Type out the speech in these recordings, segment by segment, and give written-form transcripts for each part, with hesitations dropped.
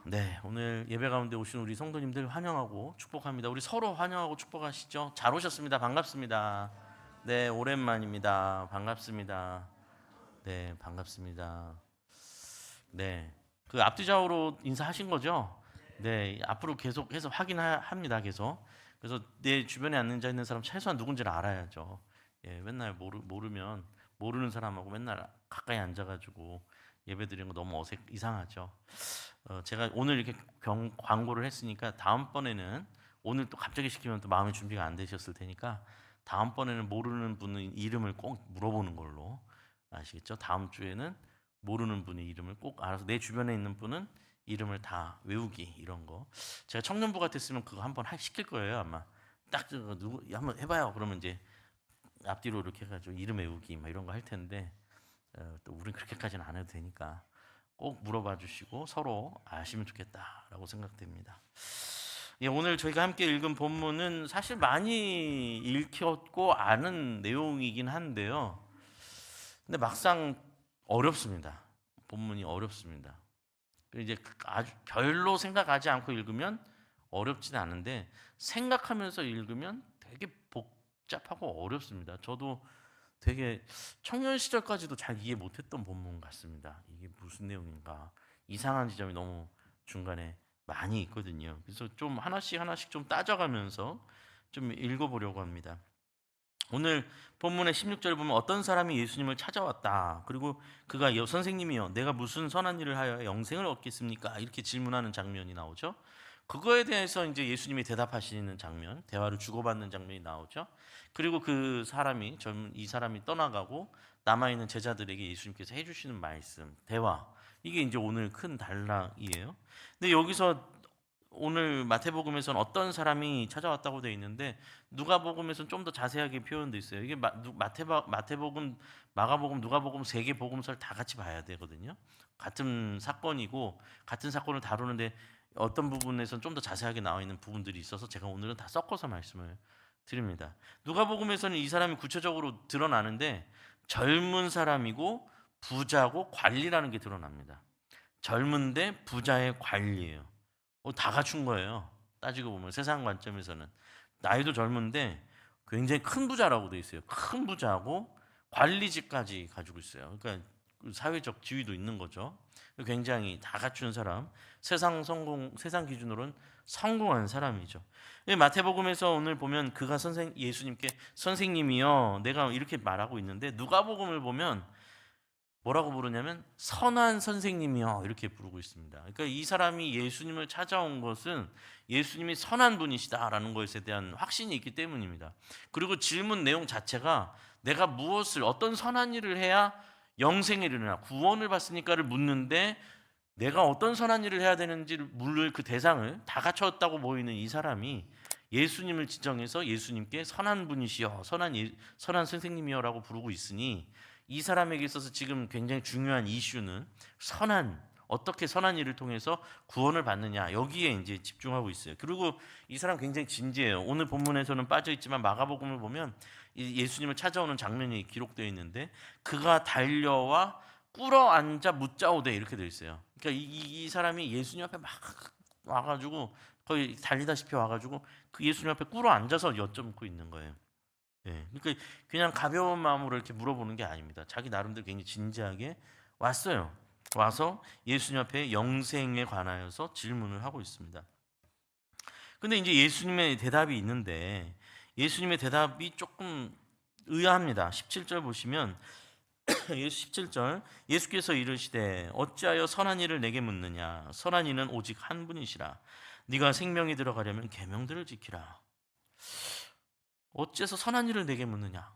네, 오늘 예배 가운데 오신 우리 성도님들 환영하고 축복합니다. 우리 서로 환영하고 축복하시죠. 잘 오셨습니다. 반갑습니다. 네, 오랜만입니다. 반갑습니다. 네, 반갑습니다. 네, 그 앞뒤 좌우로 인사하신 거죠? 네, 앞으로 계속해서 확인합니다. 계속. 그래서 내 주변에 앉아 있는 사람 최소한 누군지를 알아야죠. 예, 맨날 모르면 모르는 사람하고 맨날 가까이 앉아가지고 예배 드리는 거 너무 이상하죠. 제가 오늘 이렇게 광고를 했으니까 다음번에는 오늘 또 갑자기 시키면 또 마음의 준비가 안 되셨을 테니까 다음번에는 모르는 분의 이름을 꼭 물어보는 걸로 아시겠죠? 다음 주에는 모르는 분의 이름을 꼭 알아서 내 주변에 있는 분은 이름을 다 외우기 이런 거. 제가 청년부 같았으면 그거 한번 시킬 거예요 아마. 딱 누구 한번 해봐요. 그러면 이제 앞뒤로 이렇게 해가지고 이름 외우기 막 이런 거 할 텐데 또 우린 그렇게까지는 안 해도 되니까 꼭 물어봐 주시고 서로 아시면 좋겠다라고 생각됩니다. 예, 오늘 저희가 함께 읽은 본문은 사실 많이 읽혔고 아는 내용이긴 한데요. 근데 막상 어렵습니다. 본문이 어렵습니다. 이제 아주 별로 생각하지 않고 읽으면 어렵진 않은데 생각하면서 읽으면 되게 복잡하고 어렵습니다. 저도 되게 청년 시절까지도 잘 이해 못했던 본문 같습니다. 이게 무슨 내용인가 이상한 지점이 너무 중간에 많이 있거든요. 그래서 좀 하나씩 좀 따져가면서 좀 읽어보려고 합니다. 오늘 본문의 16절 보면 어떤 사람이 예수님을 찾아왔다. 그리고 그가 선생님이여 내가 무슨 선한 일을 하여 영생을 얻겠습니까? 이렇게 질문하는 장면이 나오죠. 그거에 대해서 이제 예수님이 대답하시는 장면, 대화를 주고받는 장면이 나오죠. 그리고 이 사람이 떠나가고 남아 있는 제자들에게 예수님께서 해주시는 말씀, 대화. 이게 이제 오늘 큰 단락이에요. 근데 여기서 오늘 마태복음에서는 어떤 사람이 찾아왔다고 되어 있는데 누가복음에서는 좀 더 자세하게 표현되어 있어요. 이게 마태복음, 마가복음, 누가복음 세 개 복음서를 다 같이 봐야 되거든요. 같은 사건이고 같은 사건을 다루는데 어떤 부분에서는 좀 더 자세하게 나와 있는 부분들이 있어서 제가 오늘은 다 섞어서 말씀을 드립니다. 누가복음에서는 이 사람이 구체적으로 드러나는데 젊은 사람이고 부자고 관리라는 게 드러납니다. 젊은데 부자의 관리예요. 다 갖춘 거예요. 따지고 보면 세상 관점에서는 나이도 젊은데 굉장히 큰 부자라고 돼 있어요. 큰 부자고 관리직까지 가지고 있어요. 그러니까 사회적 지위도 있는 거죠. 굉장히 다 갖춘 사람, 세상 기준으로는 성공한 사람이죠. 마태복음에서 오늘 보면 그가 예수님께 선생님이요, 내가 이렇게 말하고 있는데 누가복음을 보면 뭐라고 부르냐면 선한 선생님이요 이렇게 부르고 있습니다. 그러니까 이 사람이 예수님을 찾아온 것은 예수님이 선한 분이시다라는 것에 대한 확신이 있기 때문입니다. 그리고 질문 내용 자체가 내가 어떤 선한 일을 해야 영생에 이르나 구원을 받습니까를 묻는데 내가 어떤 선한 일을 해야 되는지를 물을 그 대상을 다 갖췄다고 보이는 이 사람이 예수님을 지정해서 예수님께 선한 분이시여 선한 선생님이여라고 부르고 있으니 이 사람에게 있어서 지금 굉장히 중요한 이슈는 어떻게 선한 일을 통해서 구원을 받느냐 여기에 이제 집중하고 있어요. 그리고 이 사람 굉장히 진지해요. 오늘 본문에서는 빠져 있지만 마가복음을 보면 예수님을 찾아오는 장면이 기록되어 있는데 그가 달려와 꿇어 앉아 묻자오되 이렇게 되어 있어요. 그러니까 이 사람이 예수님 앞에 막 와가지고 거의 달리다시피 와가지고 그 예수님 앞에 꿇어 앉아서 여쭤묻고 있는 거예요. 예, 그러니까 그냥 가벼운 마음으로 이렇게 물어보는 게 아닙니다. 자기 나름대로 굉장히 진지하게 왔어요. 와서 예수님 앞에 영생에 관하여서 질문을 하고 있습니다. 근데 이제 예수님의 대답이 있는데 예수님의 대답이 조금 의아합니다. 17절 보시면 17절 예수께서 이르시되 어찌하여 선한 일을 내게 묻느냐 선한 이는 오직 한 분이시라 네가 생명이 들어가려면 계명들을 지키라. 어째서 선한 일을 내게 묻느냐?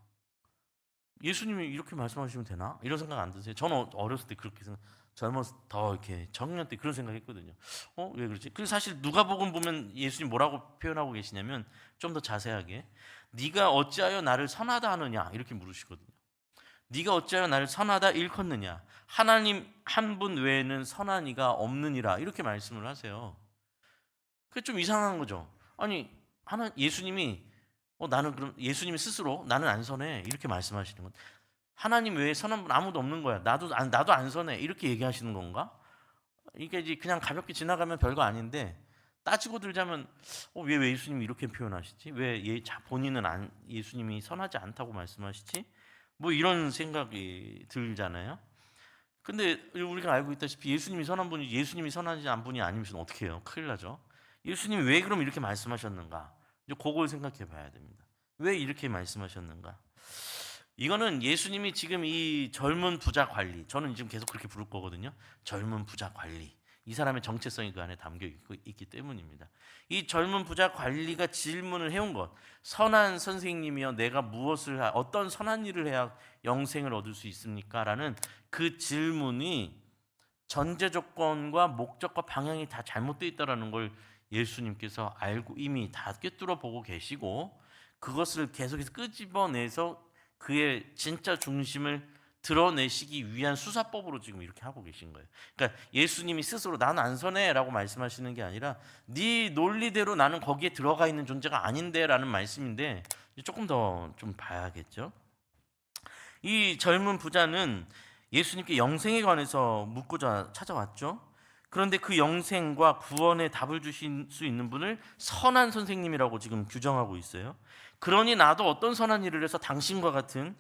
예수님이 이렇게 말씀하시면 되나? 이런 생각 안 드세요? 저는 어렸을 때 그렇게 젊어서 더 이렇게 청년 때 그런 생각했거든요. 왜 그러지? 그래서 사실 누가복음 보면 예수님 뭐라고 표현하고 계시냐면 좀 더 자세하게 네가 어찌하여 나를 선하다 하느냐 이렇게 물으시거든요. 네가 어찌하여 나를 선하다 일컫느냐? 하나님 한 분 외에는 선한 이가 없느니라 이렇게 말씀을 하세요. 그게 좀 이상한 거죠. 아니 예수님이 나는 그럼 예수님이 스스로 나는 안 선해 이렇게 말씀하시는 건 하나님 외에 선한 분 아무도 없는 거야. 나도 안 선해 이렇게 얘기하시는 건가? 이게 이제 그냥 가볍게 지나가면 별거 아닌데 따지고 들자면 왜 예수님이 이렇게 표현하시지? 왜 본인은 예수님이 선하지 않다고 말씀하시지? 뭐 이런 생각이 들잖아요. 근데 우리가 알고 있다시피 예수님이 선한 분이 예수님이 선하지 않은 분이 아니면 어떻게 해요? 큰일 나죠. 예수님이 왜 그럼 이렇게 말씀하셨는가? 이제 그걸 생각해 봐야 됩니다. 왜 이렇게 말씀하셨는가? 이거는 예수님이 지금 이 젊은 부자 관리, 저는 지금 계속 그렇게 부를 거거든요. 젊은 부자 관리. 이 사람의 정체성이 그 안에 담겨 있기 때문입니다. 이 젊은 부자 관리가 질문을 해온 것, 선한 선생님이여 내가 어떤 선한 일을 해야 영생을 얻을 수 있습니까? 라는 그 질문이 전제 조건과 목적과 방향이 다 잘못되어 있다는 걸 예수님께서 알고 이미 다 꿰뚫어 보고 계시고, 그것을 계속해서 끄집어내서 그의 진짜 중심을 드러내시기 위한 수사법으로 지금 이렇게 하고 계신 거예요. 그러니까 예수님이 스스로 난 안 선해라고 말씀하시는 게 아니라 네 논리대로 나는 거기에 들어가 있는 존재가 아닌데라는 말씀인데, 조금 더 좀 봐야겠죠. 이 젊은 부자는 예수님께 영생에 관해서 묻고자 찾아왔죠. 그런데 그 영생과 구원의 답을 주실 수 있는 분을 선한 선생님이라고 지금 규정하고 있어요. 그러니 나도 어떤 선한 일을 해서 당신과 같은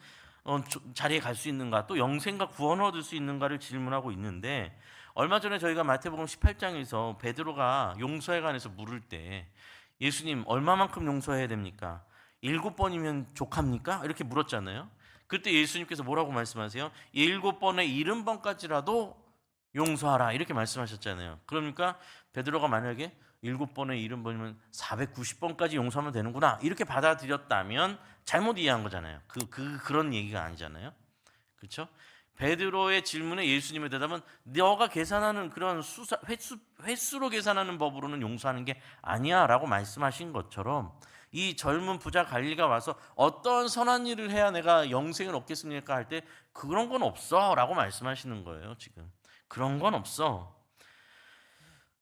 자리에 갈 수 있는가, 또 영생과 구원을 얻을 수 있는가를 질문하고 있는데, 얼마 전에 저희가 마태복음 18장에서 베드로가 용서에 관해서 물을 때 예수님 얼마만큼 용서해야 됩니까? 7번이면 족합니까? 이렇게 물었잖아요. 그때 예수님께서 뭐라고 말씀하세요? 7번에 70번까지라도 용서하라 이렇게 말씀하셨잖아요. 그러니까 베드로가 만약에 7번에 70번이면 490번까지 용서하면 되는구나 이렇게 받아들였다면 잘못 이해한 거잖아요. 그런 얘기가 아니잖아요. 그렇죠? 베드로의 질문에 예수님의 대답은 너가 계산하는 그런 횟수로 계산하는 법으로는 용서하는 게 아니야라고 말씀하신 것처럼, 이 젊은 부자 관리가 와서 어떤 선한 일을 해야 내가 영생을 얻겠습니까 할 때 그런 건 없어라고 말씀하시는 거예요. 지금 그런 건 없어.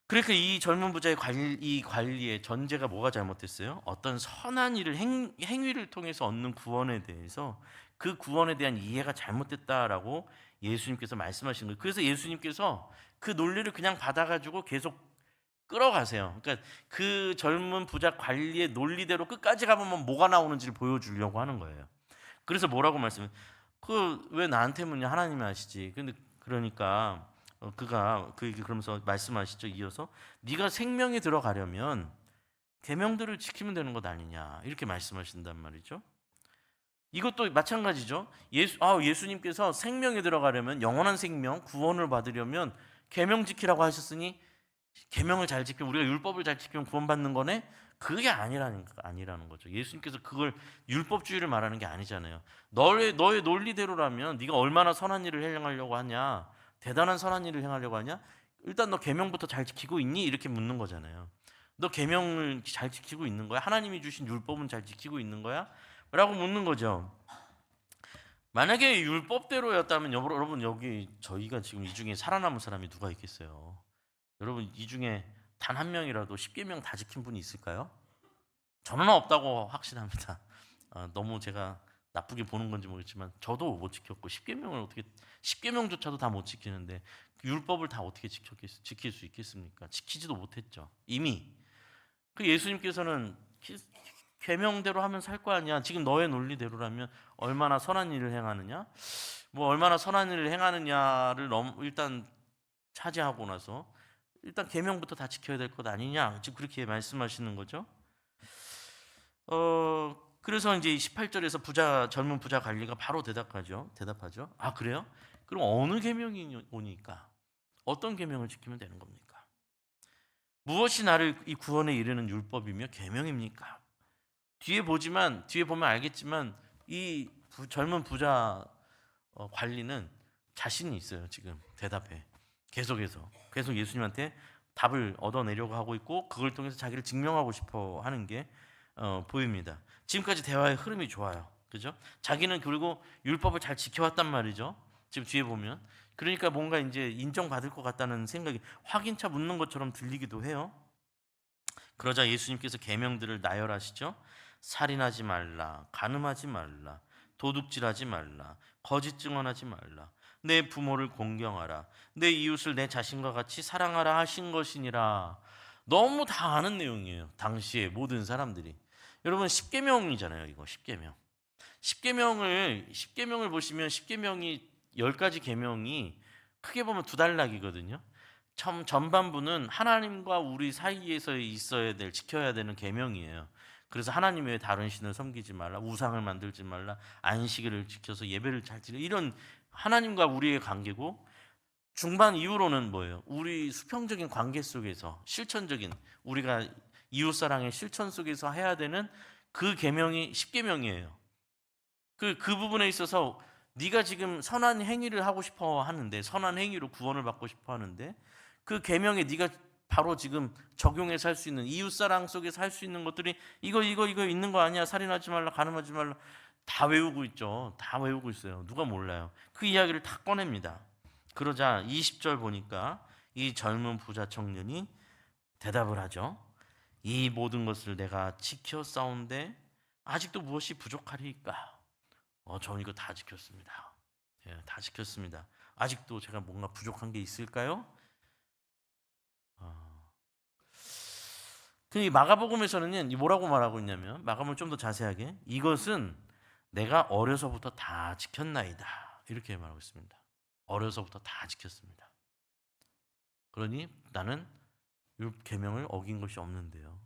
그러니까 이 젊은 부자의 관리의 전제가 뭐가 잘못됐어요? 어떤 선한 일을 행위를 통해서 얻는 구원에 대해서, 그 구원에 대한 이해가 잘못됐다라고 예수님께서 말씀하신 거예요. 그래서 예수님께서 그 논리를 그냥 받아가지고 계속 끌어가세요. 그러니까 그 젊은 부자 관리의 논리대로 끝까지 가보면 뭐가 나오는지를 보여주려고 하는 거예요. 그래서 뭐라고 말씀해? 왜 나한테 묻냐? 하나님이 아시지. 근데 그러니까 그러면서 말씀하시죠. 이어서 네가 생명에 들어가려면 계명들을 지키면 되는 것 아니냐 이렇게 말씀하신단 말이죠. 이것도 마찬가지죠. 예수님께서 생명에 들어가려면, 영원한 생명, 구원을 받으려면 계명 지키라고 하셨으니 계명을 잘 지키면, 우리가 율법을 잘 지키면 구원받는 거네? 그게 아니라는 거죠. 예수님께서 그걸 율법주의를 말하는 게 아니잖아요. 너의 논리대로라면 네가 얼마나 선한 일을 행하려고 하냐, 대단한 선한 일을 행하려고 하냐? 일단 너 계명부터 잘 지키고 있니? 이렇게 묻는 거잖아요. 너 계명을 잘 지키고 있는 거야? 하나님이 주신 율법은 잘 지키고 있는 거야? 라고 묻는 거죠. 만약에 율법대로였다면 여러분, 여기 저희가 지금 이 중에 살아남은 사람이 누가 있겠어요? 여러분, 이 중에 단 한 명이라도 10계명 다 지킨 분이 있을까요? 저는 없다고 확신합니다. 너무 제가 나쁘게 보는 건지 모르겠지만 저도 못 지켰고, 10계명조차도 다 못 지키는데 율법을 다 어떻게 지킬 수 있겠습니까? 지키지도 못했죠. 이미 그 예수님께서는 계명대로 하면 살 거 아니야. 지금 너의 논리대로라면 얼마나 선한 일을 행하느냐? 얼마나 선한 일을 행하느냐를 일단 차지하고 나서 일단 계명부터 다 지켜야 될 것 아니냐? 지금 그렇게 말씀하시는 거죠. 그래서 이제 18절에서 젊은 부자 관리가 바로 대답하죠. 그래요? 그럼 어느 계명이 오니까? 어떤 계명을 지키면 되는 겁니까? 무엇이 나를 이 구원에 이르는 율법이며 계명입니까? 뒤에 보면 알겠지만 이 젊은 부자 관리는 자신이 있어요. 지금 대답해. 계속 예수님한테 답을 얻어내려고 하고 있고, 그걸 통해서 자기를 증명하고 싶어 하는 게 보입니다. 지금까지 대화의 흐름이 좋아요. 그죠? 자기는 그리고 율법을 잘 지켜왔단 말이죠. 지금 뒤에 보면. 그러니까 뭔가 이제 인정받을 것 같다는 생각이 확인차 묻는 것처럼 들리기도 해요. 그러자 예수님께서 계명들을 나열하시죠. 살인하지 말라, 간음하지 말라, 도둑질하지 말라, 거짓 증언하지 말라. 내 부모를 공경하라. 내 이웃을 내 자신과 같이 사랑하라 하신 것이니라. 너무 다 아는 내용이에요. 당시에 모든 사람들이. 여러분 십계명이잖아요. 이거 십계명. 십계명을 보시면 십계명이 10가지 계명이 크게 보면 두 단락이거든요. 전반부는 하나님과 우리 사이에서 있어야 될, 지켜야 되는 계명이에요. 그래서 하나님 외에 다른 신을 섬기지 말라, 우상을 만들지 말라, 안식일을 지켜서 예배를 잘 드려, 이런 하나님과 우리의 관계고, 중반 이후로는 뭐예요? 우리 수평적인 관계 속에서 실천적인, 우리가 이웃사랑의 실천 속에서 해야 되는 그 계명이 십계명이에요. 그 부분에 있어서 네가 지금 선한 행위를 하고 싶어 하는데, 선한 행위로 구원을 받고 싶어 하는데, 그 계명에 네가 바로 지금 적용해서 할 수 있는, 이웃사랑 속에서 할 수 있는 것들이 이거 있는 거 아니야? 살인하지 말라, 간음하지 말라, 다 외우고 있죠. 다 외우고 있어요. 누가 몰라요. 그 이야기를 다 꺼냅니다. 그러자 20절 보니까 이 젊은 부자 청년이 대답을 하죠. 이 모든 것을 내가 지켜 싸운데 아직도 무엇이 부족하리까? 저는 이거 다 지켰습니다. 예, 다 지켰습니다. 아직도 제가 뭔가 부족한 게 있을까요? 그 마가복음에서는 뭐라고 말하고 있냐면, 마가복음 좀 더 자세하게 이것은 내가 어려서부터 다 지켰나이다, 이렇게 말하고 있습니다. 어려서부터 다 지켰습니다. 그러니 나는 이 계명을 어긴 것이 없는데요,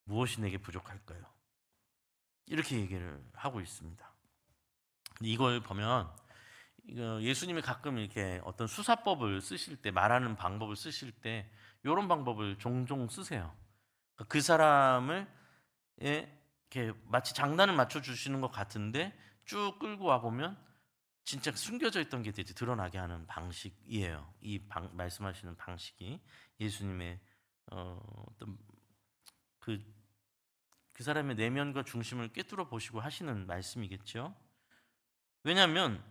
무엇이 내게 부족할까요? 이렇게 얘기를 하고 있습니다. 이걸 보면 예수님이 가끔 이렇게 어떤 수사법을 쓰실 때, 말하는 방법을 쓰실 때 이런 방법을 종종 쓰세요. 그 사람을 이렇게 마치 장단을 맞춰 주시는 것 같은데 쭉 끌고 와 보면 진짜 숨겨져 있던 게 되게 드러나게 하는 방식이에요. 말씀하시는 방식이 예수님의 어떤 그 사람의 내면과 중심을 꿰뚫어 보시고 하시는 말씀이겠죠. 왜냐하면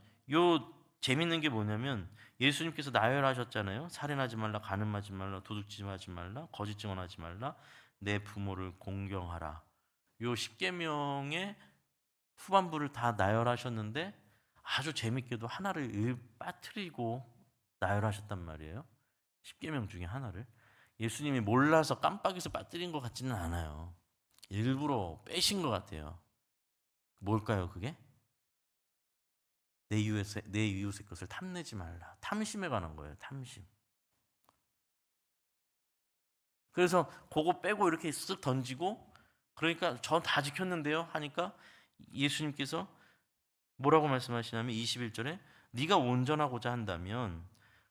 재밌는 게 뭐냐면, 예수님께서 나열하셨잖아요. 살인하지 말라, 간음하지 말라, 도둑질하지 말라, 거짓 증언하지 말라, 내 부모를 공경하라. 요 십계명의 후반부를 다 나열하셨는데 아주 재밌게도 하나를 빠뜨리고 나열하셨단 말이에요. 십계명 중에 하나를 예수님이 몰라서 깜빡해서 빠뜨린 것 같지는 않아요. 일부러 빼신 것 같아요. 뭘까요, 그게? 내 이웃의 것을 탐내지 말라. 탐심에 관한 거예요. 탐심. 그래서 그거 빼고 이렇게 쓱 던지고, 그러니까 전 다 지켰는데요 하니까 예수님께서 뭐라고 말씀하시냐면 21절에 네가 온전하고자 한다면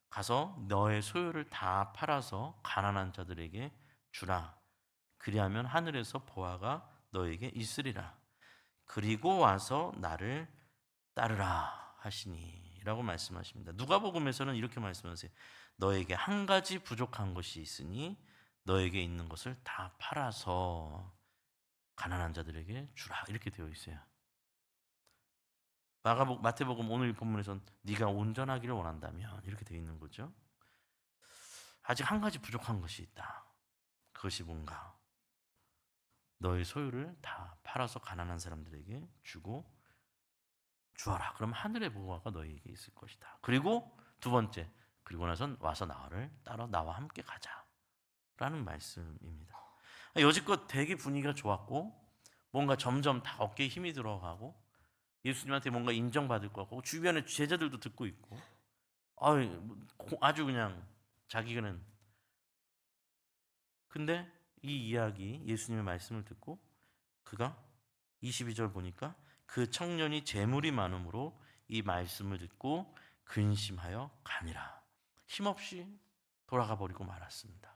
가서 너의 소유를 다 팔아서 가난한 자들에게 주라. 그리하면 하늘에서 보화가 너에게 있으리라. 그리고 와서 나를 따르라 하시니 라고 말씀하십니다. 누가복음에서는 이렇게 말씀하세요. 너에게 한 가지 부족한 것이 있으니 너에게 있는 것을 다 팔아서 가난한 자들에게 주라, 이렇게 되어 있어요. 마태복음 오늘 본문에서는 네가 온전하기를 원한다면 이렇게 되어 있는 거죠. 아직 한 가지 부족한 것이 있다. 그것이 뭔가? 너의 소유를 다 팔아서 가난한 사람들에게 주어라. 그럼 하늘의 보화가 너에게 있을 것이다. 그리고 두 번째, 그리고 나선 와서 나를 따라 나와 함께 가자 라는 말씀입니다. 여지껏 되게 분위기가 좋았고, 뭔가 점점 다 어깨에 힘이 들어가고, 예수님한테 뭔가 인정받을 것 같고, 주변에 제자들도 듣고 있고, 아주 그냥 자기는. 근데 이 이야기, 예수님의 말씀을 듣고 그가 22절 보니까 그 청년이 재물이 많음으로 이 말씀을 듣고 근심하여 가니라. 힘없이 돌아가 버리고 말았습니다.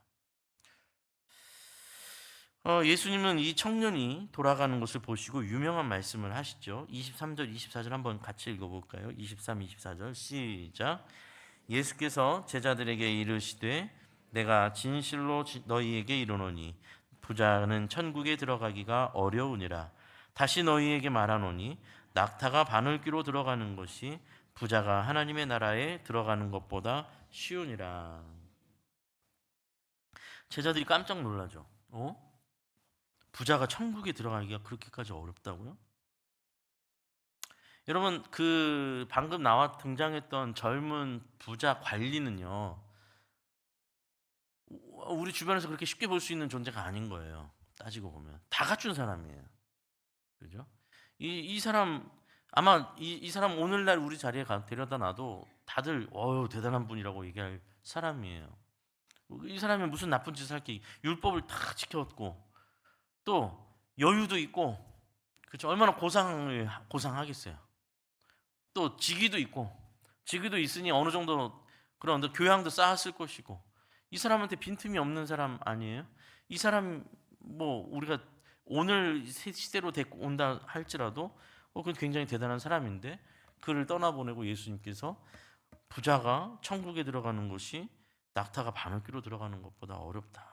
예수님은 이 청년이 돌아가는 것을 보시고 유명한 말씀을 하시죠. 23절, 24절 한번 같이 읽어볼까요? 23, 24절 시작. 예수께서 제자들에게 이르시되 내가 진실로 너희에게 이르노니 부자는 천국에 들어가기가 어려우니라. 다시 너희에게 말하노니 낙타가 바늘귀로 들어가는 것이 부자가 하나님의 나라에 들어가는 것보다 쉬우니라. 제자들이 깜짝 놀라죠. 부자가 천국에 들어가기가 그렇게까지 어렵다고요? 여러분 그 방금 나와 등장했던 젊은 부자 관리는요, 우리 주변에서 그렇게 쉽게 볼 수 있는 존재가 아닌 거예요. 따지고 보면 다 갖춘 사람이에요. 그죠? 이 사람 아마 이 사람 오늘날 우리 자리에 데려다 놔도 다들 대단한 분이라고 얘기할 사람이에요. 이 사람이 무슨 나쁜 짓을 할 게 율법을 다 지켰고 또 여유도 있고, 그렇죠? 얼마나 고상하겠어요. 또 직위도 있으니 어느 정도 그런 교양도 쌓았을 것이고, 이 사람한테 빈틈이 없는 사람 아니에요? 이 사람 뭐 우리가 오늘 시대로 데리고 온다 할지라도 그건 굉장히 대단한 사람인데, 그를 떠나보내고 예수님께서 부자가 천국에 들어가는 것이 낙타가 바늘귀로 들어가는 것보다 어렵다.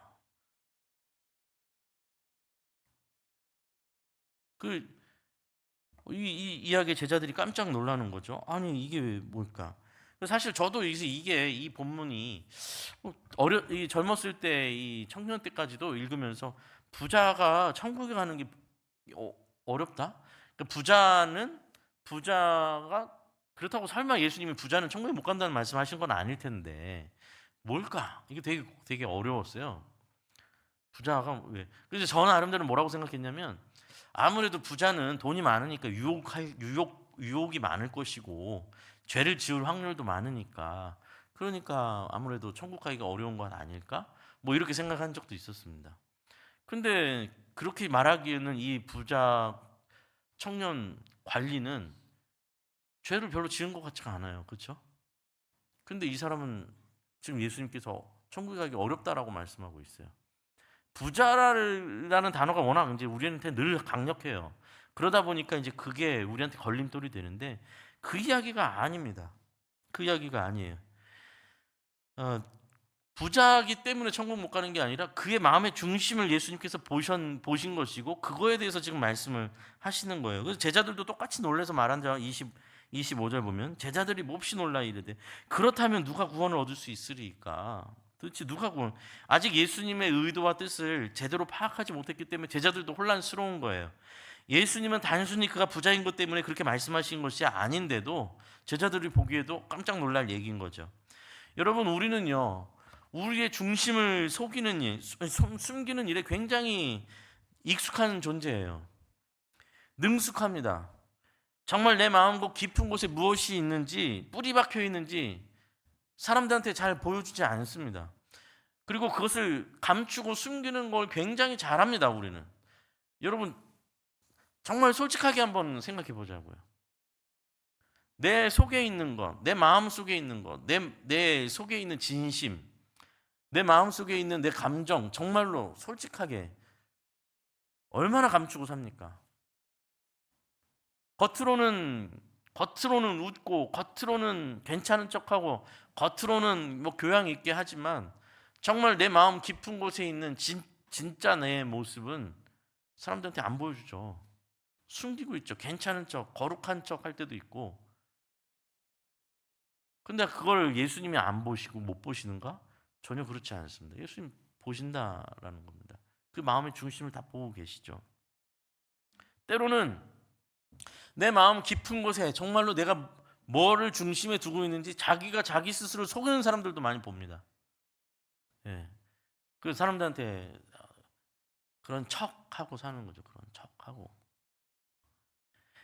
이 이야기에 제자들이 깜짝 놀라는 거죠. 아니 이게 왜 뭘까? 사실 저도 이게 이 본문이 이 젊었을 때 이 청년 때까지도 읽으면서 부자가 천국에 가는 게 어렵다. 부자가 그렇다고 설마 예수님이 부자는 천국에 못 간다는 말씀하신 건 아닐 텐데 뭘까? 이게 되게 어려웠어요. 부자가 왜? 그래서 저는 나름대로 뭐라고 생각했냐면, 아무래도 부자는 돈이 많으니까 유혹이 많을 것이고 죄를 지을 확률도 많으니까, 그러니까 아무래도 천국 가기가 어려운 건 아닐까? 뭐 이렇게 생각한 적도 있었습니다. 근데 그렇게 말하기에는 이 부자 청년 관리는 죄를 별로 지은 것 같지가 않아요. 그렇죠? 근데 이 사람은 지금 예수님께서 천국에 가기 어렵다라고 말씀하고 있어요. 부자라는 단어가 워낙 이제 우리한테 늘 강력해요. 그러다 보니까 이제 그게 우리한테 걸림돌이 되는데, 그 이야기가 아닙니다. 그 이야기가 아니에요. 부자이기 때문에 천국 못 가는 게 아니라 그의 마음의 중심을 예수님께서 보신 것이고, 그거에 대해서 지금 말씀을 하시는 거예요. 그래서 제자들도 똑같이 놀라서 말한 자 25절 보면, 제자들이 몹시 놀라 이르되 그렇다면 누가 구원을 얻을 수 있으리까? 도대체 누가 아직 예수님의 의도와 뜻을 제대로 파악하지 못했기 때문에 제자들도 혼란스러운 거예요. 예수님은 단순히 그가 부자인 것 때문에 그렇게 말씀하신 것이 아닌데도 제자들이 보기에도 깜짝 놀랄 얘기인 거죠. 여러분, 우리는요, 우리의 중심을 숨기는 일에 굉장히 익숙한 존재예요. 능숙합니다. 정말 내 마음 깊은 곳에 무엇이 있는지, 뿌리 박혀 있는지 사람들한테 잘 보여주지 않습니다. 그리고 그것을 감추고 숨기는 걸 굉장히 잘합니다, 우리는. 여러분, 정말 솔직하게 한번 생각해 보자고요. 내 속에 있는 것, 내 마음 속에 있는 것, 내 속에 있는 진심, 내 마음 속에 있는 내 감정, 정말로 솔직하게 얼마나 감추고 삽니까? 겉으로는 웃고, 겉으로는 괜찮은 척하고, 겉으로는 뭐 교양 있게 하지만 정말 내 마음 깊은 곳에 있는 진짜 내 모습은 사람들한테 안 보여주죠. 숨기고 있죠. 괜찮은 척, 거룩한 척 할 때도 있고. 근데 그걸 예수님이 안 보시고 못 보시는가? 전혀 그렇지 않습니다. 예수님 보신다라는 겁니다. 그 마음의 중심을 다 보고 계시죠. 때로는 내 마음 깊은 곳에 정말로 내가 뭐를 중심에 두고 있는지 자기가 자기 스스로 속이는 사람들도 많이 봅니다. 예. 그 사람들한테 그런 척하고 사는 거죠. 그런 척하고.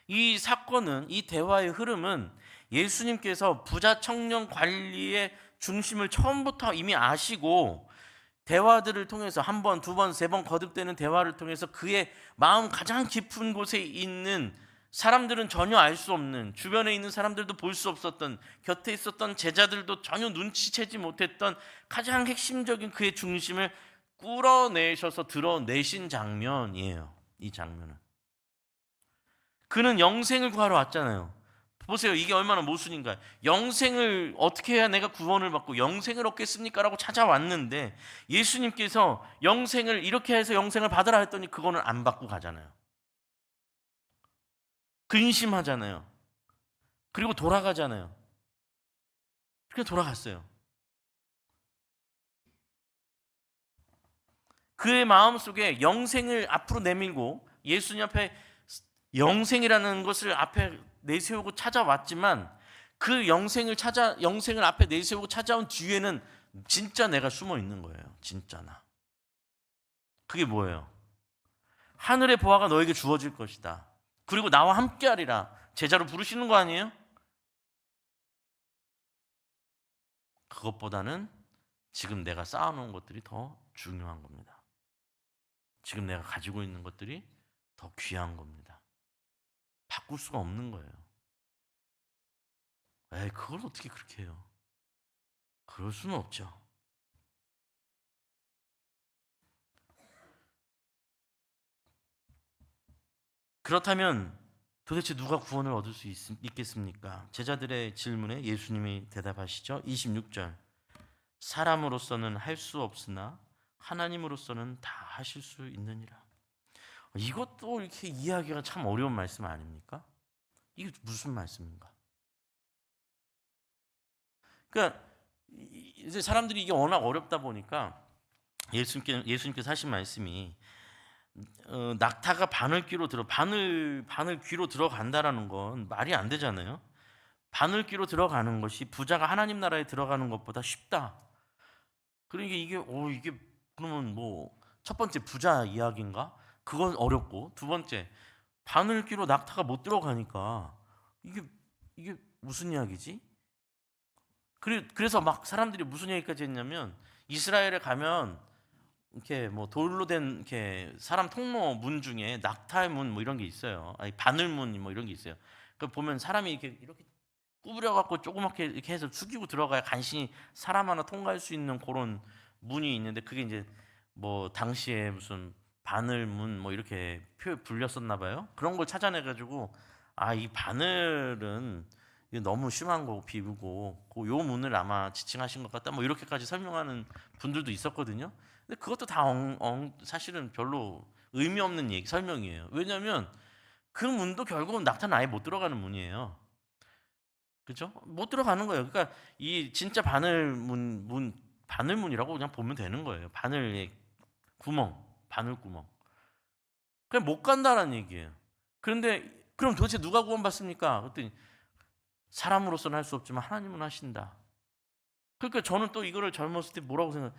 이 사건은, 이 대화의 흐름은 예수님께서 부자 청년 관리의 중심을 처음부터 이미 아시고, 대화들을 통해서 한 번, 두 번, 세 번 거듭되는 대화를 통해서 그의 마음 가장 깊은 곳에 있는, 사람들은 전혀 알 수 없는, 주변에 있는 사람들도 볼 수 없었던, 곁에 있었던 제자들도 전혀 눈치채지 못했던 가장 핵심적인 그의 중심을 끌어내셔서 드러내신 장면이에요. 이 장면은. 그는 영생을 구하러 왔잖아요. 보세요. 이게 얼마나 모순인가요? 영생을 어떻게 해야 내가 구원을 받고 영생을 얻겠습니까? 라고 찾아왔는데, 예수님께서 영생을 이렇게 해서 영생을 받으라 했더니 그거는 안 받고 가잖아요. 근심하잖아요. 그리고 돌아가잖아요. 그냥 돌아갔어요. 그의 마음속에 영생을 앞으로 내밀고, 예수님 앞에 영생이라는 것을 앞에 내세우고 찾아왔지만 그 영생을 앞에 내세우고 찾아온 뒤에는 진짜 내가 숨어 있는 거예요. 진짜 나. 그게 뭐예요? 하늘의 보화가 너에게 주어질 것이다. 그리고 나와 함께하리라. 제자로 부르시는 거 아니에요? 그것보다는 지금 내가 쌓아놓은 것들이 더 중요한 겁니다. 지금 내가 가지고 있는 것들이 더 귀한 겁니다. 바꿀 수가 없는 거예요. 에이, 그걸 어떻게 그렇게 해요? 그럴 수는 없죠. 그렇다면 도대체 누가 구원을 얻을 수 있겠습니까? 제자들의 질문에 예수님이 대답하시죠. 26절. 사람으로서는 할 수 없으나 하나님으로서는 다 하실 수 있느니라. 이것도 이렇게 이해하기가 참 어려운 말씀 아닙니까? 이게 무슨 말씀인가? 그러니까 이제 사람들이 이게 워낙 어렵다 보니까 예수님께서 하신 말씀이 낙타가 바늘 귀로 들어간다라는 건 말이 안 되잖아요. 바늘 귀로 들어가는 것이 부자가 하나님 나라에 들어가는 것보다 쉽다. 그러니까 이게 그러면 뭐 첫 번째 부자 이야기인가? 그건 어렵고, 두 번째 바늘 귀로 낙타가 못 들어가니까 이게 무슨 이야기지? 그래서 막 사람들이 무슨 얘기까지 했냐면, 이스라엘에 가면 이렇게 뭐 돌로 된 이렇게 사람 통로 문 중에 낙타의 문 뭐 이런 게 있어요. 아니 바늘문 뭐 이런 게 있어요. 그 보면 사람이 이렇게 구부려 갖고 조그맣게 이렇게 해서 숙이고 들어가야 간신히 사람 하나 통과할 수 있는 그런 문이 있는데, 그게 이제 뭐 당시에 무슨 바늘문 뭐 이렇게 불렸었나 봐요. 그런 걸 찾아내 가지고 이 바늘은 이게 너무 심한 거고 비우고 요 문을 아마 지칭하신 것 같다 뭐 이렇게까지 설명하는 분들도 있었거든요. 근데 그것도 다 사실은 별로 의미 없는 설명이에요. 왜냐하면 그 문도 결국은 낙타는 아예 못 들어가는 문이에요. 그죠? 못 들어가는 거예요. 그러니까 이 진짜 바늘문이라고 그냥 보면 되는 거예요. 바늘의 구멍, 바늘구멍. 그냥 못 간다라는 얘기예요. 그런데 그럼 도대체 누가 구원받습니까? 그랬더니 사람으로서는 할 수 없지만 하나님은 하신다. 그러니까 저는 또 이거를 젊었을 때 뭐라고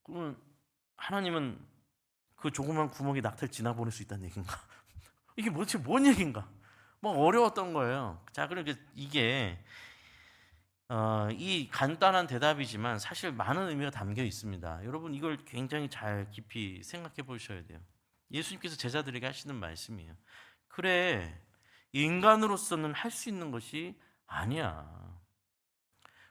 그러면 하나님은 그 조그만 구멍에 낙타를 지나보낼 수 있다는 얘기인가? 이게 도대체 뭔 얘기인가? 뭐 어려웠던 거예요. 자, 그러니까 이게 이 간단한 대답이지만 사실 많은 의미가 담겨 있습니다. 여러분 이걸 굉장히 잘 깊이 생각해 보셔야 돼요. 예수님께서 제자들에게 하시는 말씀이에요. 그래, 인간으로서는 할 수 있는 것이 아니야.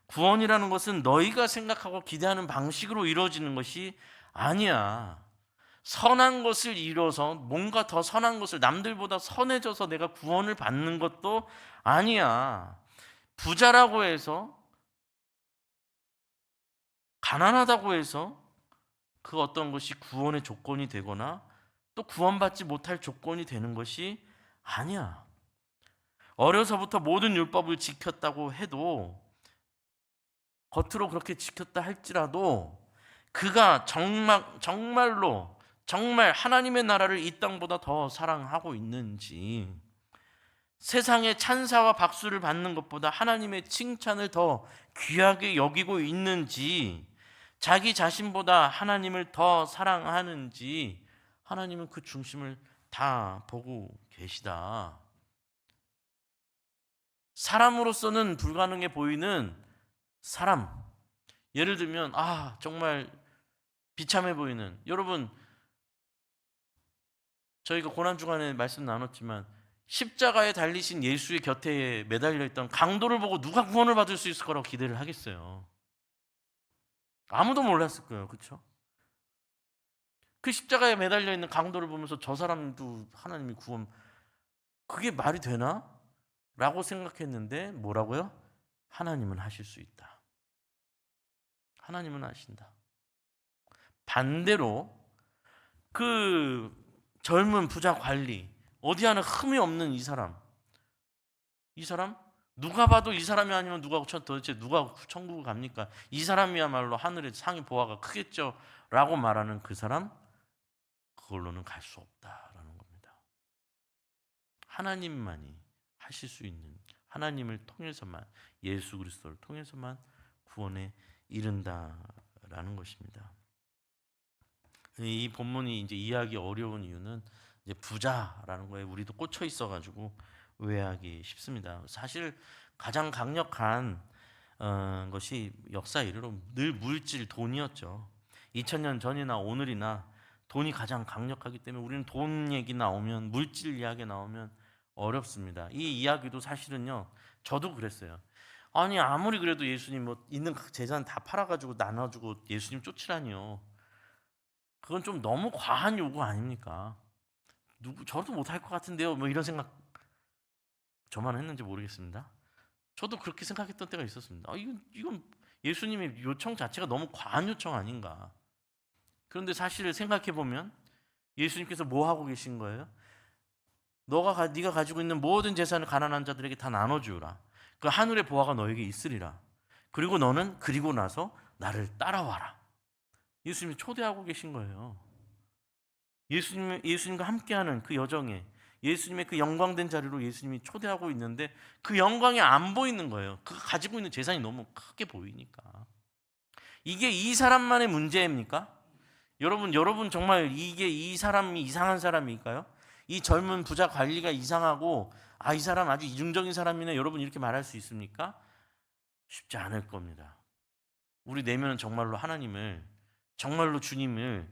구원이라는 것은 너희가 생각하고 기대하는 방식으로 이루어지는 것이 아니야. 선한 것을 이뤄서 뭔가 더 선한 것을 남들보다 선해져서 내가 구원을 받는 것도 아니야. 부자라고 해서, 가난하다고 해서 그 어떤 것이 구원의 조건이 되거나 또 구원받지 못할 조건이 되는 것이 아니야. 어려서부터 모든 율법을 지켰다고 해도, 겉으로 그렇게 지켰다 할지라도 그가 정말로 하나님의 나라를 이 땅보다 더 사랑하고 있는지, 세상의 찬사와 박수를 받는 것보다 하나님의 칭찬을 더 귀하게 여기고 있는지, 자기 자신보다 하나님을 더 사랑하는지, 하나님은 그 중심을 다 보고 계시다. 사람으로서는 불가능해 보이는 사람, 예를 들면 정말 비참해 보이는, 여러분 저희가 고난주간에 말씀 나눴지만 십자가에 달리신 예수의 곁에 매달려 있던 강도를 보고 누가 구원을 받을 수 있을 거라고 기대를 하겠어요? 아무도 몰랐을 거예요. 그렇죠? 그 십자가에 매달려 있는 강도를 보면서 저 사람도 하나님이 그게 말이 되나? 라고 생각했는데 뭐라고요? 하나님은 하실 수 있다. 하나님은 하신다. 반대로 그 젊은 부자 관리, 어디 하나 흠이 없는 이 사람 누가 봐도 이 사람이 아니면 도대체 누가 천국을 갑니까? 이 사람이야말로 하늘의 상이 보화가 크겠죠 라고 말하는 그 사람, 그걸로는 갈 수 없다라는 겁니다. 하나님만이 하실 수 있는 하나님을 통해서만, 예수 그리스도를 통해서만 구원에 이른다라는 것입니다. 이 본문이 이제 이해하기 어려운 이유는 이제 부자라는 거에 우리도 꽂혀 있어가지고 오해하기 쉽습니다. 사실 가장 강력한 것이 역사 이르로 늘 물질, 돈이었죠. 2000년 전이나 오늘이나 돈이 가장 강력하기 때문에 우리는 돈 얘기 나오면, 물질 이야기 나오면 어렵습니다. 이 이야기도 사실은요, 저도 그랬어요. 아니 아무리 그래도 예수님 뭐 있는 재산 다 팔아가지고 나눠주고 예수님 쫓으라니요. 그건 좀 너무 과한 요구 아닙니까? 저도 못할 것 같은데요. 뭐 이런 생각 저만 했는지 모르겠습니다. 저도 그렇게 생각했던 때가 있었습니다. 이건 예수님의 요청 자체가 너무 과한 요청 아닌가. 그런데 사실 생각해 보면 예수님께서 뭐 하고 계신 거예요? 네가 가지고 있는 모든 재산을 가난한 자들에게 다 나눠주라. 그 하늘의 보화가 너에게 있으리라. 그리고 너는 그리고 나서 나를 따라와라. 예수님이 초대하고 계신 거예요. 예수님과 함께하는 그 여정에, 예수님의 그 영광된 자리로 예수님이 초대하고 있는데 그 영광이 안 보이는 거예요. 그 가지고 있는 재산이 너무 크게 보이니까. 이게 이 사람만의 문제입니까? 여러분 정말 이게 이 사람이 이상한 사람일까요? 이 젊은 부자 관리가 이상하고 이 사람 아주 이중적인 사람이네, 여러분 이렇게 말할 수 있습니까? 쉽지 않을 겁니다. 우리 내면은 정말로 하나님을, 정말로 주님을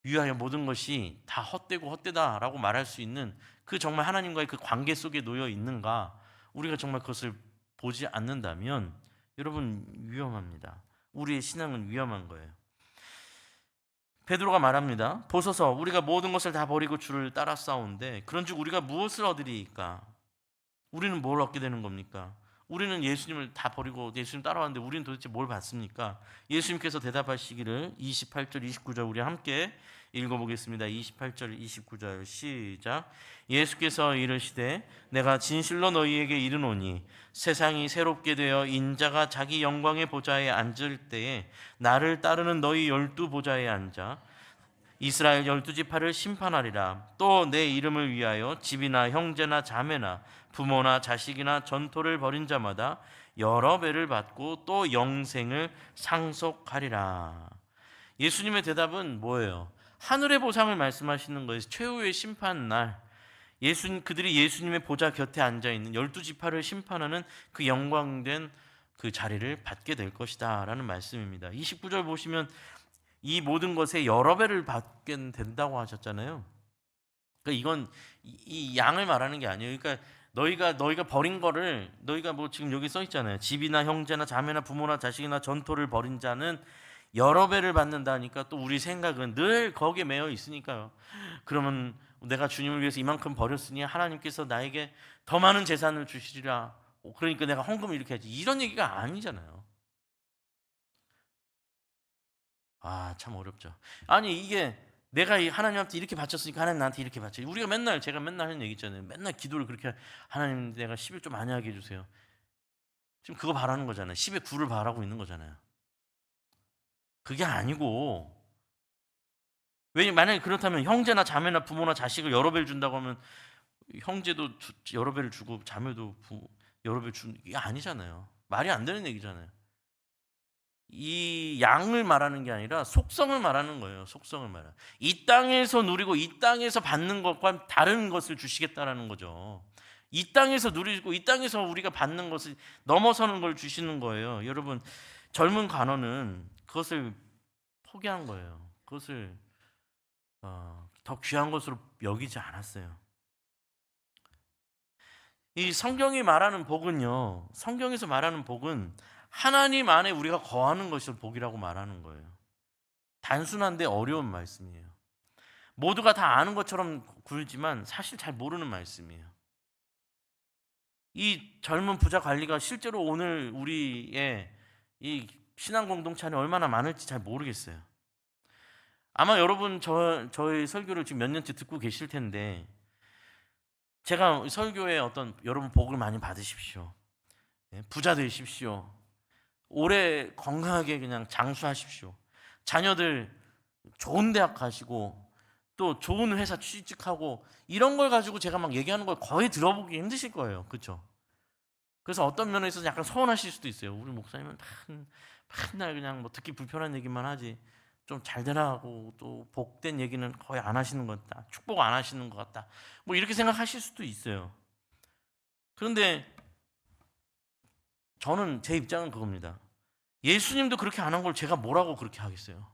위하여 모든 것이 다 헛되고 헛되다라고 말할 수 있는 그 정말 하나님과의 그 관계 속에 놓여 있는가, 우리가 정말 그것을 보지 않는다면 여러분 위험합니다. 우리의 신앙은 위험한 거예요. 베드로가 말합니다. 보소서, 우리가 모든 것을 다 버리고 주를 따라 싸운데 그런즉 우리가 무엇을 얻으리이까? 우리는 뭘 얻게 되는 겁니까? 우리는 예수님을 다 버리고 예수님 따라왔는데 우리는 도대체 뭘 받습니까? 예수님께서 대답하시기를 28절 29절 우리 함께 읽어보겠습니다. 28절 29절 시작. 예수께서 이르시되 내가 진실로 너희에게 이르노니 세상이 새롭게 되어 인자가 자기 영광의 보좌에 앉을 때에 나를 따르는 너희 12 보좌에 앉아 이스라엘 12지파를 심판하리라. 또 내 이름을 위하여 집이나 형제나 자매나 부모나 자식이나 전토를 벌인 자마다 여러 배를 받고 또 영생을 상속하리라. 예수님의 대답은 뭐예요? 하늘의 보상을 말씀하시는 거예요. 최후의 심판 날 그들이 예수님의 보좌 곁에 앉아 있는 12지파를 심판하는 그 영광된 그 자리를 받게 될 것이다 라는 말씀입니다. 29절 보시면 이 모든 것에 여러 배를 받게 된다고 하셨잖아요. 그러니까 이건 이 양을 말하는 게 아니에요. 그러니까 너희가 버린 거를, 너희가 뭐 지금 여기 써 있잖아요. 집이나 형제나 자매나 부모나 자식이나 전토를 벌인 자는 여러 배를 받는다니까 또 우리 생각은 늘 거기에 매여 있으니까요. 그러면 내가 주님을 위해서 이만큼 버렸으니 하나님께서 나에게 더 많은 재산을 주시리라. 그러니까 내가 헌금을 이렇게 하지. 이런 얘기가 아니잖아요. 참 어렵죠. 아니 이게 내가 하나님한테 이렇게 바쳤으니까 하나님 나한테 이렇게 바쳐. 제가 맨날 하는 얘기 있잖아요. 맨날 기도를 그렇게, 하나님 내가 10을 좀 많이 하게 해주세요. 지금 그거 바라는 거잖아요. 10의 9를 바라고 있는 거잖아요. 그게 아니고, 만약에 그렇다면 형제나 자매나 부모나 자식을 여러 배를 준다고 하면 형제도 여러 배를 주고 자매도 여러 배를 주는 게 아니잖아요. 말이 안 되는 얘기잖아요. 이 양을 말하는 게 아니라 속성을 말하는 거예요. 속성을 말하는. 이 땅에서 누리고 이 땅에서 받는 것과 다른 것을 주시겠다라는 거죠. 이 땅에서 누리고 이 땅에서 우리가 받는 것을 넘어서는 걸 주시는 거예요. 여러분, 젊은 관원은 그것을 포기한 거예요. 그것을 더 귀한 것으로 여기지 않았어요. 이 성경이 말하는 복은요, 성경에서 말하는 복은 하나님 안에 우리가 거하는 것을 복이라고 말하는 거예요. 단순한데 어려운 말씀이에요. 모두가 다 아는 것처럼 굴지만 사실 잘 모르는 말씀이에요. 이 젊은 부자 관리가 실제로 오늘 우리의 이 신앙 공동체 안에 얼마나 많을지 잘 모르겠어요. 아마 여러분 저의 설교를 지금 몇 년째 듣고 계실 텐데, 제가 설교에 여러분 복을 많이 받으십시오. 부자 되십시오. 오래 건강하게 그냥 장수하십시오. 자녀들 좋은 대학 가시고 또 좋은 회사 취직하고 이런 걸 가지고 제가 막 얘기하는 걸 거의 들어보기 힘드실 거예요. 그렇죠? 그래서 어떤 면에 있어서 약간 서운하실 수도 있어요. 우리 목사님은 맨날 그냥 뭐 듣기 불편한 얘기만 하지 좀 잘 되라 하고 또 복된 얘기는 거의 안 하시는 것 같다. 축복 안 하시는 것 같다. 뭐 이렇게 생각하실 수도 있어요. 그런데 저는 제 입장은 그겁니다. 예수님도 그렇게 안 한 걸 제가 뭐라고 그렇게 하겠어요?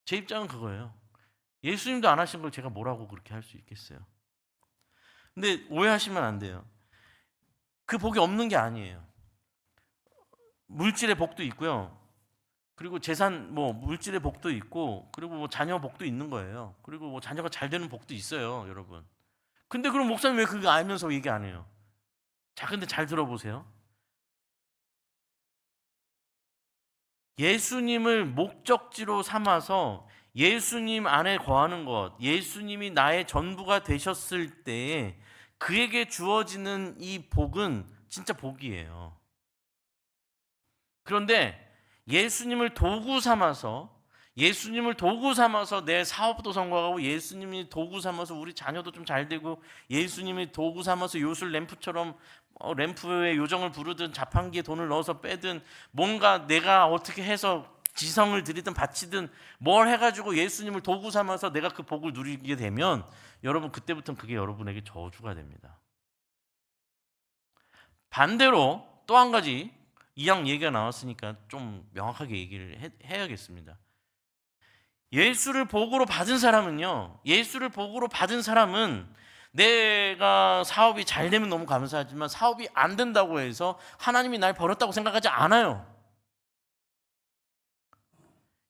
제 입장은 그거예요. 예수님도 안 하신 걸 제가 뭐라고 그렇게 할 수 있겠어요? 근데 오해하시면 안 돼요. 그 복이 없는 게 아니에요. 물질의 복도 있고요. 그리고 재산, 뭐 물질의 복도 있고, 그리고 뭐 자녀 복도 있는 거예요. 그리고 뭐 자녀가 잘 되는 복도 있어요, 여러분. 근데 그럼 목사님 왜 그거 알면서 얘기 안 해요? 자, 근데 잘 들어보세요. 예수님을 목적지로 삼아서 예수님 안에 거하는 것, 예수님이 나의 전부가 되셨을 때에 그에게 주어지는 이 복은 진짜 복이에요. 그런데 예수님을 도구 삼아서 내 사업도 성공하고 예수님이 도구 삼아서 우리 자녀도 좀 잘 되고 예수님이 도구 삼아서 요술 램프처럼 램프의 요정을 부르든 자판기에 돈을 넣어서 빼든 뭔가 내가 어떻게 해서 지성을 들이든 바치든 뭘 해가지고 예수님을 도구 삼아서 내가 그 복을 누리게 되면 여러분 그때부터는 그게 여러분에게 저주가 됩니다. 반대로 또 한 가지 이양 얘기가 나왔으니까 좀 명확하게 얘기를 해야겠습니다. 예수를 복으로 받은 사람은 내가 사업이 잘 되면 너무 감사하지만 사업이 안 된다고 해서 하나님이 날 버렸다고 생각하지 않아요.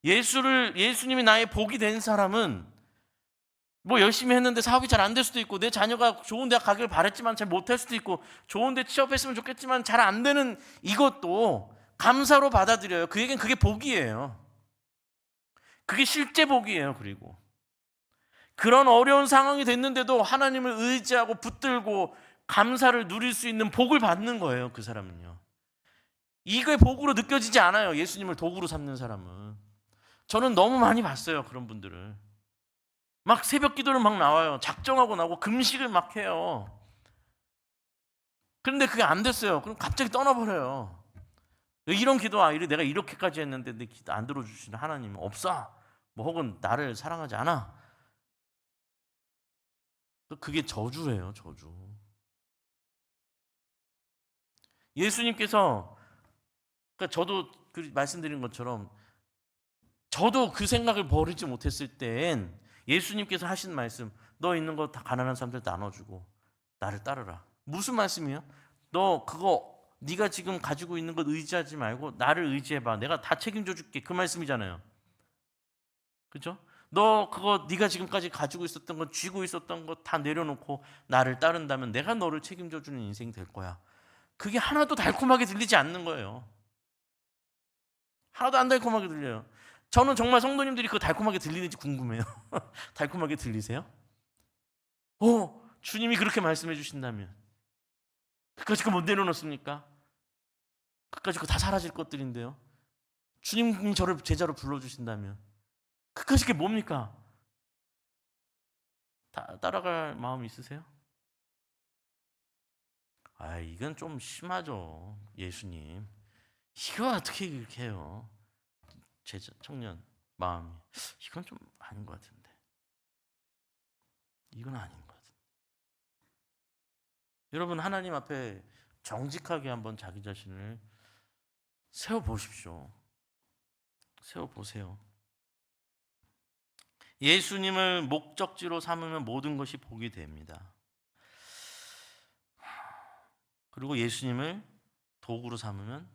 예수님이 나의 복이 된 사람은 뭐 열심히 했는데 사업이 잘 안 될 수도 있고 내 자녀가 좋은 대학 가기를 바랬지만 잘 못할 수도 있고 좋은 데 취업했으면 좋겠지만 잘 안 되는 이것도 감사로 받아들여요. 그에겐 그게 복이에요. 그게 실제 복이에요. 그리고 그런 어려운 상황이 됐는데도 하나님을 의지하고 붙들고 감사를 누릴 수 있는 복을 받는 거예요. 그 사람은요. 이게 복으로 느껴지지 않아요. 예수님을 도구로 삼는 사람은. 저는 너무 많이 봤어요. 그런 분들을. 막 새벽 기도를 막 나와요. 작정하고 나오고 금식을 막 해요. 그런데 그게 안 됐어요. 그럼 갑자기 떠나버려요. 이런 기도 내가 이렇게까지 했는데 내 기도 안 들어주시는 하나님은 없어. 뭐 혹은 나를 사랑하지 않아. 그게 저주예요. 저주. 예수님께서 그러니까 저도 말씀드린 것처럼 저도 그 생각을 버리지 못했을 땐 예수님께서 하신 말씀 너 있는 거 다 가난한 사람들 나눠주고 나를 따르라. 무슨 말씀이에요? 너 그거 네가 지금 가지고 있는 것 의지하지 말고 나를 의지해봐. 내가 다 책임져 줄게. 그 말씀이잖아요. 그렇죠? 너 그거 네가 지금까지 가지고 있었던 것 쥐고 있었던 것 다 내려놓고 나를 따른다면 내가 너를 책임져 주는 인생이 될 거야. 그게 하나도 달콤하게 들리지 않는 거예요. 하나도 안 달콤하게 들려요. 저는 정말 성도님들이 그거 달콤하게 들리는지 궁금해요. 달콤하게 들리세요? 주님이 그렇게 말씀해 주신다면 그까짓 거 못 내려놓습니까? 그까짓 거 다 사라질 것들인데요. 주님이 저를 제자로 불러주신다면 그까짓 게 뭡니까? 따라갈 마음 있으세요? 이건 좀 심하죠. 예수님 이거 어떻게 이렇게 해요? 제자 청년 마음이 이건 좀 아닌 것 같은데 이건 아닌 것 같은데 여러분 하나님 앞에 정직하게 한번 자기 자신을 세워보십시오. 세워보세요. 예수님을 목적지로 삼으면 모든 것이 복이 됩니다. 그리고 예수님을 도구로 삼으면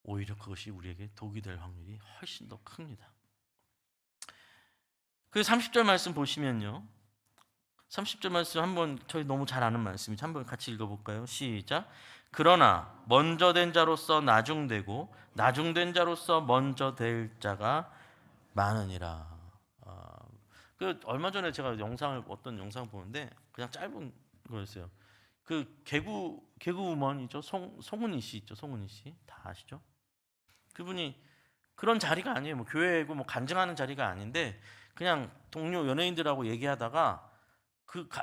오히려 그것이 우리에게 독이 될 확률이 훨씬 더 큽니다. 그 30절 말씀 보시면요. 30절 말씀 한번 저희 너무 잘 아는 말씀이죠. 한번 같이 읽어볼까요? 시작. 그러나 먼저 된 자로서 나중되고 나중된 자로서 먼저 될 자가 많으니라. 얼마 전에 제가 어떤 영상을 보는데 그냥 짧은 거였어요. 그 개그우먼이죠. 송은이 씨 있죠. 송은이 씨 다 아시죠? 그분이 그런 자리가 아니에요. 뭐 교회고 뭐 간증하는 자리가 아닌데 그냥 동료 연예인들하고 얘기하다가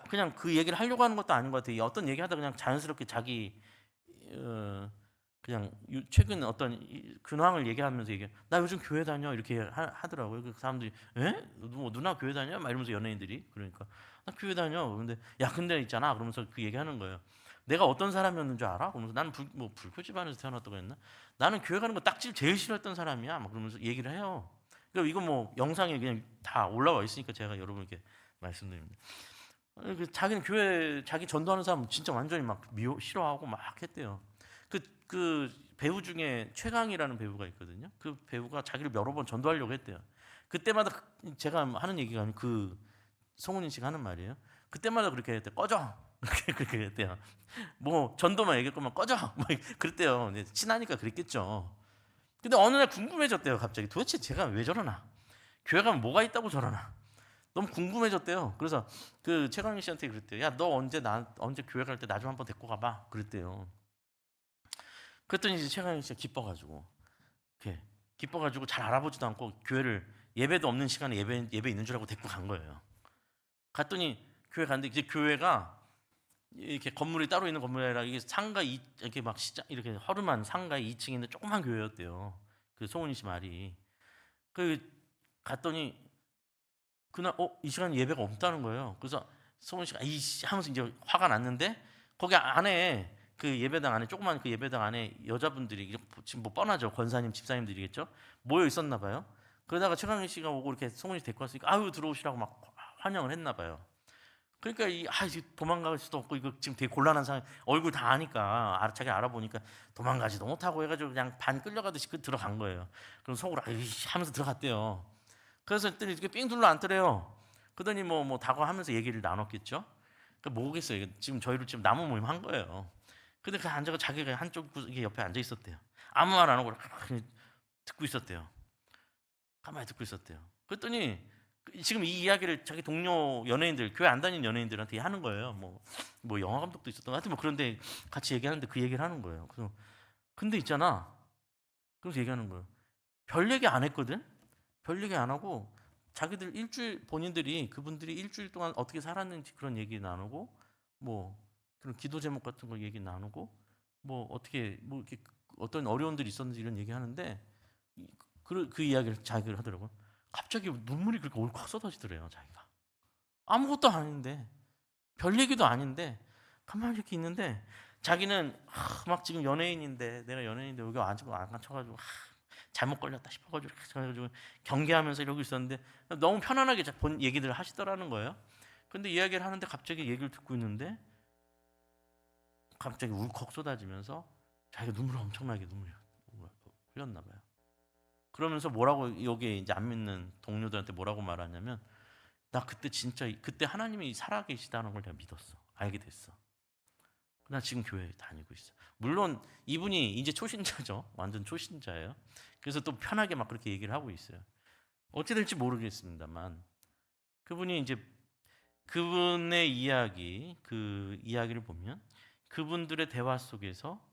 그냥 그 얘기를 하려고 하는 것도 아닌 것 같아요. 어떤 얘기하다 그냥 자연스럽게 자기 그냥 최근 어떤 근황을 얘기하면서 나 요즘 교회 다녀 이렇게 하더라고요. 그 사람들이 뭐 누나 교회 다녀? 막 이러면서 연예인들이 그러니까 나 교회 다녀. 근데 근데 있잖아 그러면서 그 얘기하는 거예요. 내가 어떤 사람이었는 줄 알아? 그러면서 나는 불교 집안에서 태어났다고 했나? 나는 교회 가는 거 딱지 제일 싫어했던 사람이야. 막 그러면서 얘기를 해요. 그러니까 이거 뭐 영상에 그냥 다 올라와 있으니까 제가 여러분께 말씀드립니다. 자기는 교회 자기 전도하는 사람 진짜 완전히 막 싫어하고 막 했대요. 그 배우 중에 최강이라는 배우가 있거든요. 그 배우가 자기를 여러 번 전도하려고 했대요. 그때마다 제가 하는 얘기가 아니고 그 송은인 씨가 하는 말이에요. 그때마다 그렇게 했대. 꺼져. 그렇게 했대요. 뭐 전도만 얘기할 거면 꺼져. 뭐 그랬대요. 친하니까 그랬겠죠. 근데 어느 날 궁금해졌대요. 갑자기 도대체 제가 왜 저러나? 교회 가면 뭐가 있다고 저러나? 너무 궁금해졌대요. 그래서 그 최강희 씨한테 그랬대요. 야, 너 언제 교회 갈 때 나 좀 한번 데리고 가봐. 그랬대요. 그랬더니 이제 최강희 씨가 기뻐가지고, 이렇게 기뻐가지고 잘 알아보지도 않고 교회를 예배도 없는 시간에 예배 있는 줄 알고 데리고 간 거예요. 갔더니 교회 갔는데 이제 교회가 이렇게 건물이 따로 있는 건물이 아니라 이게 이렇게 막 시장 이렇게 허름한 상가 2층에 있는 조그만 교회였대요. 그 송은희 씨 말이. 그 갔더니 그날 이 시간 예배가 없다는 거예요. 그래서 송은 씨가 이씨 하면서 이제 화가 났는데 거기 안에 그 예배당 안에 조그만 그 예배당 안에 여자분들이 지금 뭐 뻔하죠. 권사님, 집사님들이겠죠. 모여 있었나 봐요. 그러다가 최강희 씨가 오고 이렇게 송은 씨 데리고 왔으니까 아유 들어오시라고 막 환영을 했나 봐요. 그러니까 도망갈 수도 없고 이거 지금 되게 곤란한 상황. 얼굴 다 아니까 자기 알아보니까 도망가지도 못하고 해가지고 그냥 반 끌려가듯이 들어간 거예요. 그럼 속으로 하면서 들어갔대요. 그래서 했더니 이렇게 삥 둘러 앉더래요. 그러더니 뭐 다가하면서 얘기를 나눴겠죠. 그 뭐겠어요. 지금 저희를 지금 나무 모임 한 거예요. 근데 그 앉아가 자기가 한쪽 구석에 옆에 앉아 있었대요. 아무 말 안 하고 듣고 있었대요. 가만히 듣고 있었대요. 그랬더니 지금 이 이야기를 자기 동료 연예인들, 교회 안 다니는 연예인들한테 하는 거예요. 뭐 영화 감독도 있었던 것 같아. 뭐 그런데 같이 얘기하는데 그 얘기를 하는 거예요. 그래서 근데 있잖아. 그래서 얘기하는 거예요. 별 얘기 안 했거든. 별 얘기 안 하고 자기들 본인들이 그분들이 일주일 동안 어떻게 살았는지 그런 얘기 나누고 뭐 그런 기도 제목 같은 거 얘기 나누고 뭐 어떻게 뭐 이렇게 어떤 어려움들이 있었는지 이런 얘기 하는데 그 이야기를 자기를 하더라고요. 갑자기 눈물이 그렇게 울컥 쏟아지더래요. 자기가 아무것도 아닌데 별 얘기도 아닌데 가만히 이렇게 있는데 자기는 막 지금 연예인인데 내가 연예인인데 여기 앉고 안 갇혀가지고 잘못 걸렸다 싶어가지고 경계하면서 이러고 있었는데 너무 편안하게 본 얘기들을 하시더라는 거예요. 근데 이야기를 하는데 갑자기 얘기를 듣고 있는데 갑자기 울컥 쏟아지면서 자기가 엄청나게 눈물이 흘렸나 봐요. 그러면서 뭐라고 여기에 이제 안 믿는 동료들한테 뭐라고 말하냐면 나 그때 하나님이 살아계시다는 걸 내가 믿었어. 알게 됐어. 나 지금 교회 다니고 있어. 물론 이분이 이제 초신자죠. 완전 초신자예요. 그래서 또 편하게 막 그렇게 얘기를 하고 있어요. 어찌 될지 모르겠습니다만 그분이 이제 그분의 이야기, 그 이야기를 보면 그분들의 대화 속에서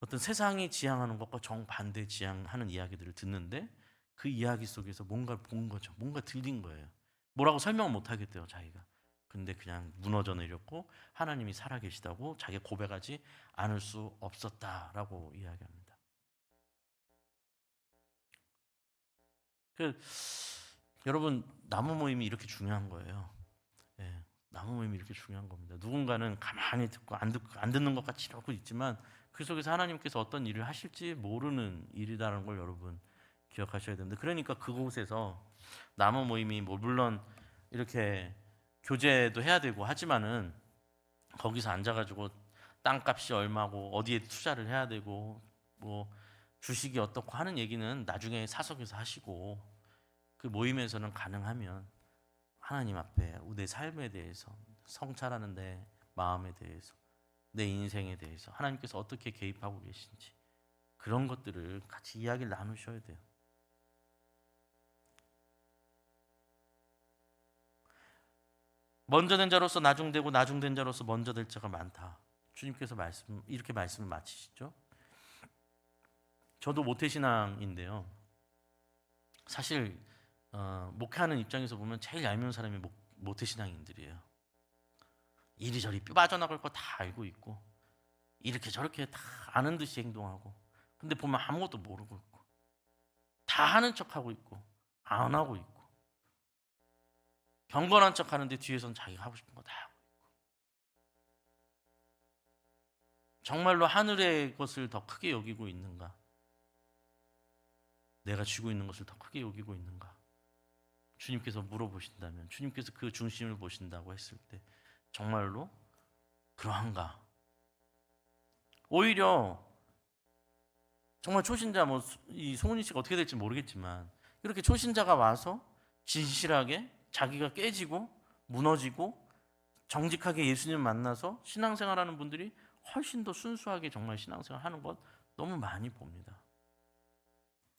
어떤 세상이 지향하는 것과 정반대 지향하는 이야기들을 듣는데 그 이야기 속에서 뭔가를 본 거죠. 뭔가 들린 거예요. 뭐라고 설명 못 하겠대요, 자기가. 근데 그냥 무너져 내렸고 하나님이 살아계시다고 자기가 고백하지 않을 수 없었다라고 이야기합니다. 여러분 나무 모임이 이렇게 중요한 거예요. 예, 나무 모임이 이렇게 중요한 겁니다. 누군가는 가만히 듣고 안 듣는 것 같이 이러고 있지만 그 속에서 하나님께서 어떤 일을 하실지 모르는 일이라는 걸 여러분 기억하셔야 됩니다. 그러니까 그곳에서 나무 모임이 뭐 물론 이렇게 교제도 해야 되고 하지만은 거기서 앉아가지고 땅값이 얼마고 어디에 투자를 해야 되고 뭐 주식이 어떻고 하는 얘기는 나중에 사석에서 하시고 그 모임에서는 가능하면 하나님 앞에 내 삶에 대해서 성찰하는 내 마음에 대해서 내 인생에 대해서 하나님께서 어떻게 개입하고 계신지 그런 것들을 같이 이야기를 나누셔야 돼요. 먼저 된 자로서 나중되고 나중된 자로서 먼저 될 자가 많다. 주님께서 이렇게 말씀을 마치시죠. 저도 모태신앙인데요. 사실 목회하는 입장에서 보면 제일 얄미운 사람이 모태신앙인들이에요. 이리저리 뼈 빠져나갈 거 다 알고 있고 이렇게 저렇게 다 아는 듯이 행동하고, 근데 보면 아무것도 모르고 있고 다 하는 척하고 있고 안 하고 있고 경건한 척하는데 뒤에서는 자기가 하고 싶은 거 다 하고 있고, 정말로 하늘의 것을 더 크게 여기고 있는가? 내가 쥐고 있는 것을 더 크게 여기고 있는가? 주님께서 물어보신다면, 주님께서 그 중심을 보신다고 했을 때 정말로 그러한가? 오히려 정말 초신자, 이 송은이 씨가 어떻게 될지 모르겠지만 이렇게 초신자가 와서 진실하게 자기가 깨지고 무너지고 정직하게 예수님 만나서 신앙생활하는 분들이 훨씬 더 순수하게 정말 신앙생활하는 것 너무 많이 봅니다.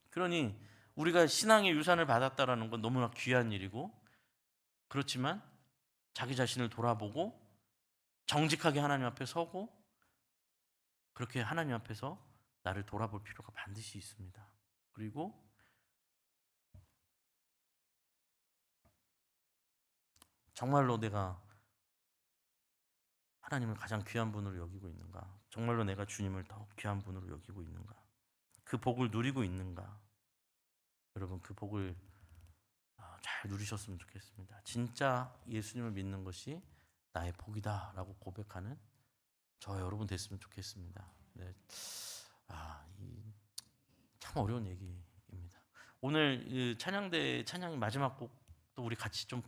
그러니 우리가 신앙의 유산을 받았다라는 건 너무나 귀한 일이고, 그렇지만 자기 자신을 돌아보고 정직하게 하나님 앞에 서고 그렇게 하나님 앞에서 나를 돌아볼 필요가 반드시 있습니다. 그리고 정말로 내가 하나님을 가장 귀한 분으로 여기고 있는가? 정말로 내가 주님을 더 귀한 분으로 여기고 있는가? 그 복을 누리고 있는가? 여러분, 그 복을 잘 누리셨으면 좋겠습니다. 진짜 예수님을 믿는 것이 나의 복이다라고 고백하는 저 여러분 됐으면 좋겠습니다. 네. 참 어려운 얘기입니다. 오늘 찬양대 찬양이 마지막 곡도 우리 같이 찬양.